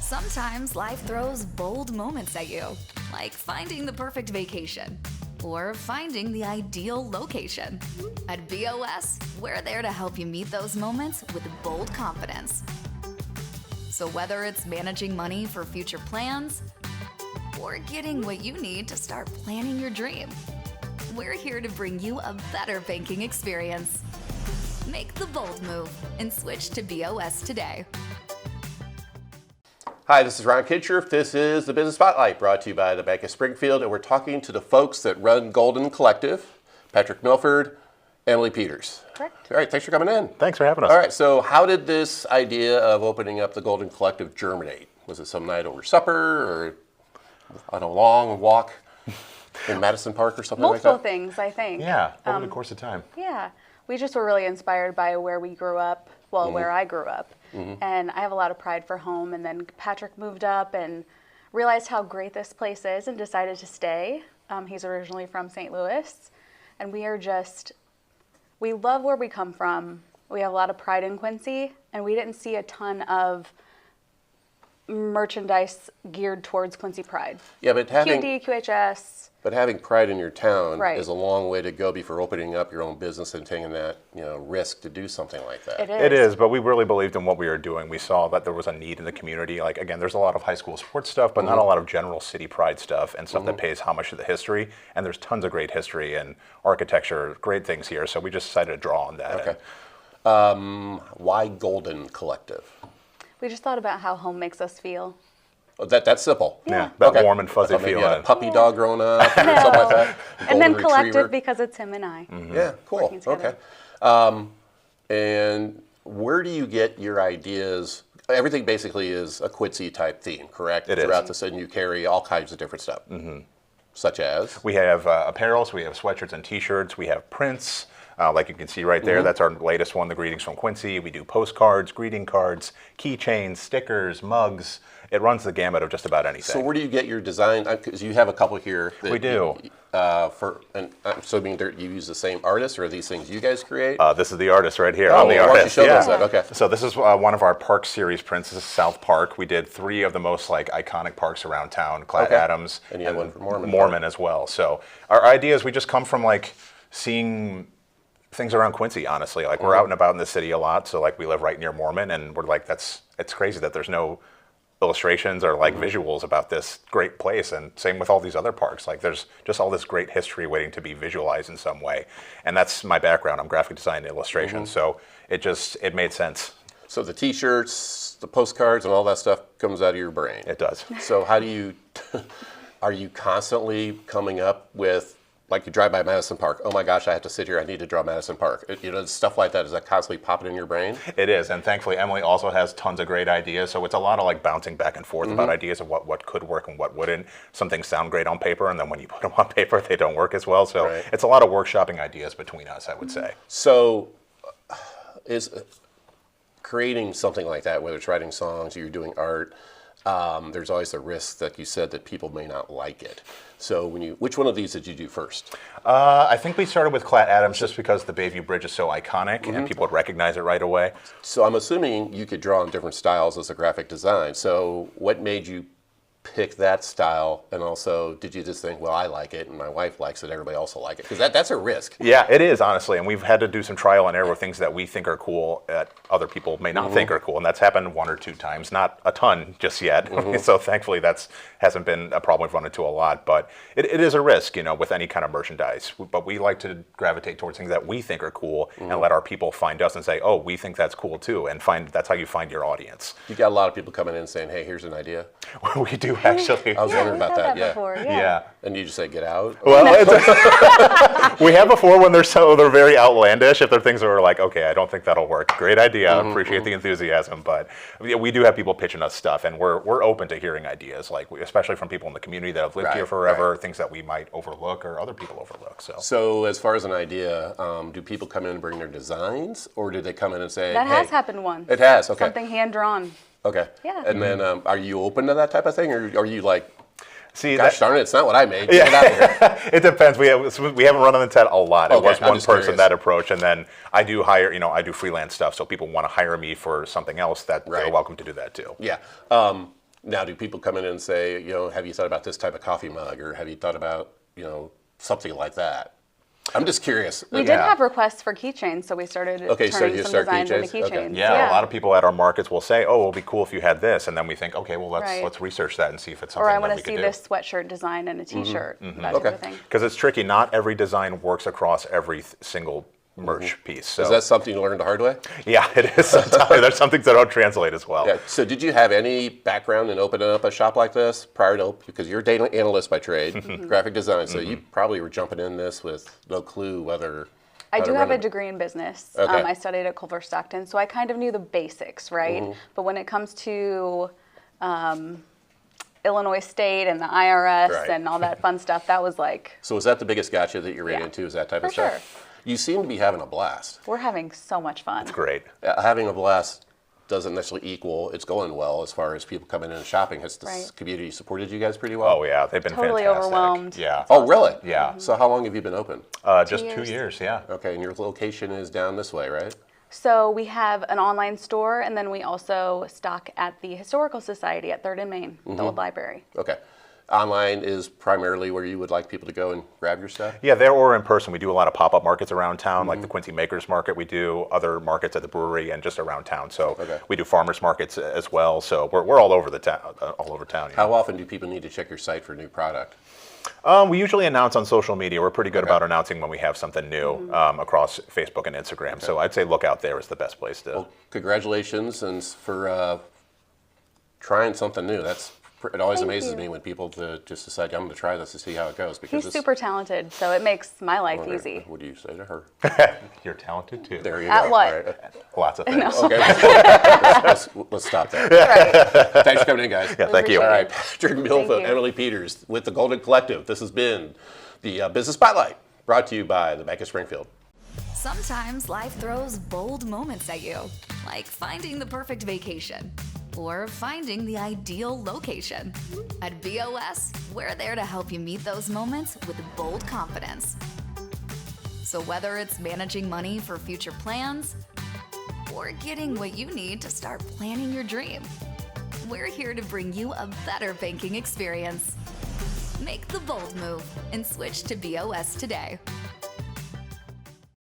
Sometimes life throws bold moments at you, like finding the perfect vacation or finding the ideal location. At BOS, we're there to help you meet those moments with bold confidence. So whether it's managing money for future plans or getting what you need to start planning your dream, we're here to bring you a better banking experience. Make the bold move and switch to BOS today. Hi, this is Ron Kinscherf. This is the Business Spotlight brought to you by the Bank of Springfield, and we're talking to the folks that run Golden Collective, Patrick Milford, Emily Peters. Correct. All right, thanks for coming in. Thanks for having us. All right, so how did this idea of opening up the Golden Collective germinate? Was it some night over supper or on a long walk in Madison Park or something like that? Multiple things, I think. Yeah, over the course of time. Yeah. We just were really inspired by where we grew up, where I grew up. And I have a lot of pride for home. And then Patrick moved up and realized how great this place is and decided to stay. He's originally from St. Louis. And we love where we come from. We have a lot of pride in Quincy. And we didn't see a ton of merchandise geared towards Quincy pride. Yeah, but QD, QHS. But having pride in your town Right. is a long way to go before opening up your own business and taking that, risk to do something like that. It is, but we really believed in what we were doing. We saw that there was a need in the community. Like, again, there's a lot of high school sports stuff, but not a lot of general city pride stuff and stuff that pays homage to the history. And there's tons of great history and architecture, great things here. So we just decided to draw on that. Okay. Why Golden Collective? We just thought about how home makes us feel. Oh, that's simple. Yeah, that Okay. warm and fuzzy I thought maybe you feeling. had a puppy dog growing up or something like that. And then Golden collective retriever. because it's him and I. Yeah, cool. Working together. Okay. And where do you get your ideas? Everything basically is a Quincy type theme, correct? It is. Throughout the city, you carry all kinds of different stuff, such as. We have apparel, so we have sweatshirts and T-shirts. We have prints, like you can see right there. That's our latest one, the Greetings from Quincy. We do postcards, greeting cards, keychains, stickers, mugs. It runs the gamut of just about anything. So where do you get your design? Because you have a couple here. That We do. And I'm assuming you use the same artists, or are these things you guys create? This is the artist right here. Oh, I'm the why don't you artist. show us that? Okay. So this is one of our park series prints. This is South Park. We did 3 of the most iconic parks around town. Clyde Adams And you have one for Mormon. Mormon as well. So our ideas, we just come from seeing things around Quincy, honestly. We're out and about in the city a lot. So we live right near Mormon, and we're it's crazy that there's no illustrations or visuals about this great place, and same with all these other parks. There's just all this great history waiting to be visualized in some way, and that's my background. I'm graphic design and illustration, so it made sense. So the T-shirts, the postcards, and all that stuff comes out of your brain. It does. So how do you? Are you constantly coming up with? You drive by Madison Park. Oh my gosh, I have to sit here. I need to draw Madison Park. Stuff like that. Is that constantly popping in your brain? It is, and thankfully Emily also has tons of great ideas. So it's a lot of bouncing back and forth about ideas of what could work and what wouldn't. Some things sound great on paper, and then when you put them on paper, they don't work as well. So It's a lot of workshopping ideas between us, I would say. So, is creating something like that, whether it's writing songs or you're doing art, there's always the risk that you said that people may not like it. So which one of these did you do first? I think we started with Clyde Adams just because the Bayview Bridge is so iconic and people would recognize it right away. So I'm assuming you could draw in different styles as a graphic design. So what made you pick that style, and also did you just think, well, I like it and my wife likes it, everybody else will like it? Because that's a risk. Yeah, it is, honestly, and we've had to do some trial and error with things that we think are cool that other people may not think are cool, and that's happened 1 or 2 times, not a ton just yet. So thankfully that hasn't been a problem we've run into a lot, but it is a risk, with any kind of merchandise. But we like to gravitate towards things that we think are cool and let our people find us and say, oh, we think that's cool too, and that's how you find your audience. You got a lot of people coming in saying, hey, here's an idea. We do, actually. I was wondering about that. Before, Yeah. And you just say, get out? Well, we have before when they're very outlandish. If they're things that are okay, I don't think that'll work. Great idea. Appreciate the enthusiasm. But we do have people pitching us stuff, and we're open to hearing ideas, especially from people in the community that have lived here forever, things that we might overlook or other people overlook. So as far as an idea, do people come in and bring their designs, or do they come in and say, That hey, has happened once. It has, okay. Something hand-drawn. Okay. Yeah. And then are you open to that type of thing, or are you See, gosh darn it, it's not what I made. Get out of here. It depends. We haven't run into that a lot. Okay, It was I'm one just person curious. that approach, and then I do hire. I do freelance stuff, so people want to hire me for something else. That they're Right. welcome to do that too. Yeah. Now, do people come in and say, have you thought about this type of coffee mug, or have you thought about, something like that? I'm just curious. We did have requests for keychains, so we started turning some designs into keychains. Okay. Yeah, a lot of people at our markets will say, "Oh, it'll be cool if you had this," and then we think, "Okay, well, let's research that and see if it's something or I that want we to could see do." this sweatshirt design and a T-shirt, that type of thing. Because it's tricky. Not every design works across every single merch piece. So. Is that something you learned the hard way? Yeah, it is. Sometimes there's some things that don't translate as well. Yeah. So did you have any background in opening up a shop like this prior to, because you're a data analyst by trade, graphic design, so you probably were jumping in this with no clue whether... I do have a degree in business. Okay. I studied at Culver Stockton, so I kind of knew the basics, right? But when it comes to Illinois State and the IRS and all that fun stuff, that was like... So was that the biggest gotcha that you ran into, is that type of stuff? For sure. You seem to be having a blast. We're having so much fun. It's great. Having a blast doesn't necessarily equal it's going well as far as people coming in and shopping. Has the community supported you guys pretty well? Oh, yeah. They've been totally fantastic. Overwhelmed. Yeah. Oh, really? Yeah. So how long have you been open? Just 2 years, yeah. Okay, and your location is down this way, right? So we have an online store, and then we also stock at the Historical Society at 3rd and Main, the old library. Okay. Online is primarily where you would like people to go and grab your stuff? Yeah, there or in person. We do a lot of pop-up markets around town, like the Quincy Makers Market. We do other markets at the brewery and just around town. So we do farmers markets as well. So we're all over the town, How often do people need to check your site for new product? We usually announce on social media. We're pretty good about announcing when we have something new across Facebook and Instagram. So I'd say look out there is the best place to. Well, congratulations and for trying something new. It always amazes me when people just decide, I'm going to try this to see how it goes. Because He's super talented, so it makes my life easy. What do you say to her? You're talented too. There you At go. what? All right. Lots of things. Okay. let's stop there. Right. Thanks for coming in, guys. Yeah, thank you. All right, Patrick Milford, you. Emily Peters with the Golden Collective. This has been the Business Spotlight, brought to you by the Bank of Springfield. Sometimes life throws bold moments at you, like finding the perfect vacation or finding the ideal location. At BOS, we're there to help you meet those moments with bold confidence. So whether it's managing money for future plans or getting what you need to start planning your dream, we're here to bring you a better banking experience. Make the bold move and switch to BOS today.